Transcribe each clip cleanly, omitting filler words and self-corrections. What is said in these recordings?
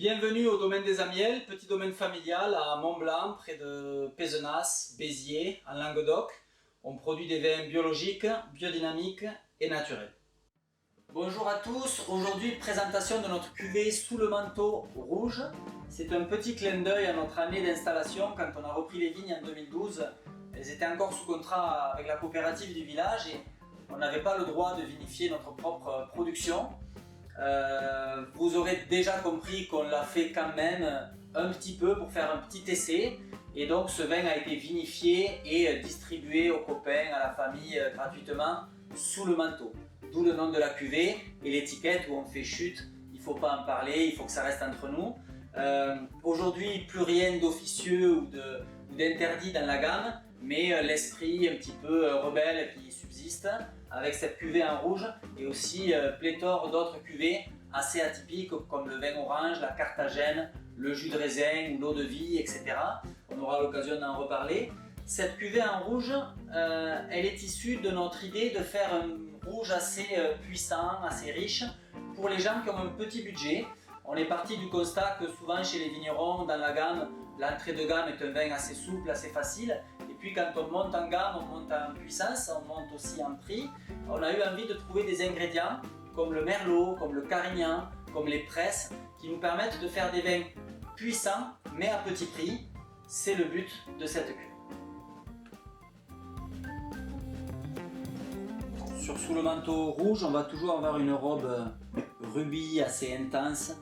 Bienvenue au domaine des Amiels, petit domaine familial à Mont-Blanc, près de Pézenas, Béziers, en Languedoc. On produit des vins biologiques, biodynamiques et naturels. Bonjour à tous, aujourd'hui présentation de notre cuvée Sous le manteau rouge. C'est un petit clin d'œil à notre année d'installation quand on a repris les vignes en 2012. Elles étaient encore sous contrat avec la coopérative du village et on n'avait pas le droit de vinifier notre propre production. Vous aurez déjà compris qu'on l'a fait quand même un petit peu pour faire un petit essai et donc ce vin a été vinifié et distribué aux copains, à la famille gratuitement sous le manteau. D'où le nom de la cuvée et l'étiquette où on fait chute, il ne faut pas en parler, il faut que ça reste entre nous. Aujourd'hui, plus rien d'officieux ou d'interdit dans la gamme, mais l'esprit un petit peu rebelle qui subsiste avec cette cuvée en rouge et aussi pléthore d'autres cuvées assez atypiques comme le vin orange, la cartagène, le jus de raisin ou l'eau de vie, etc. On aura l'occasion d'en reparler. Cette cuvée en rouge, elle est issue de notre idée de faire un rouge assez puissant, assez riche pour les gens qui ont un petit budget. On est parti du constat que souvent chez les vignerons, dans la gamme, l'entrée de gamme est un vin assez souple, assez facile. Et puis quand on monte en gamme, on monte en puissance, on monte aussi en prix. On a eu envie de trouver des ingrédients comme le merlot, comme le carignan, comme les presses, qui nous permettent de faire des vins puissants mais à petit prix. C'est le but de cette cuvée. Sur Sous le manteau rouge, on va toujours avoir une robe rubis assez intense,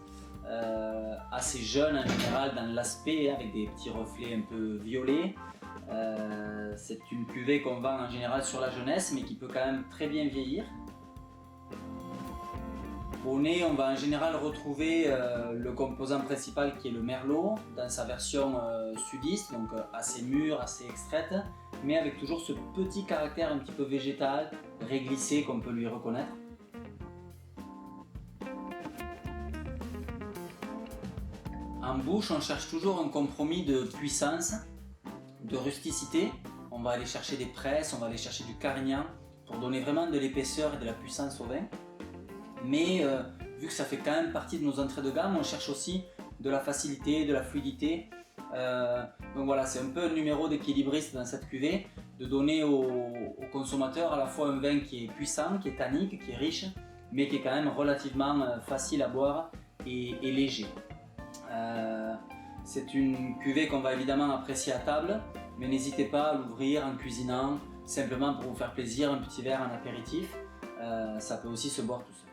assez jeune en général dans l'aspect, avec des petits reflets un peu violets. C'est une cuvée qu'on vend en général sur la jeunesse, mais qui peut quand même très bien vieillir. Au nez, on va en général retrouver le composant principal qui est le merlot, dans sa version sudiste, donc assez mûre, assez extraite, mais avec toujours ce petit caractère un petit peu végétal, réglissé qu'on peut lui reconnaître. En bouche, on cherche toujours un compromis de puissance, de rusticité. On va aller chercher des presses, on va aller chercher du carignan pour donner vraiment de l'épaisseur et de la puissance au vin. Mais vu que ça fait quand même partie de nos entrées de gamme, on cherche aussi de la facilité, de la fluidité. Donc voilà, c'est un peu un numéro d'équilibriste dans cette cuvée, de donner aux consommateurs à la fois un vin qui est puissant, qui est tannique, qui est riche, mais qui est quand même relativement facile à boire et léger. C'est une cuvée qu'on va évidemment apprécier à table, mais n'hésitez pas à l'ouvrir en cuisinant, simplement pour vous faire plaisir, un petit verre en apéritif. Ça peut aussi se boire tout seul.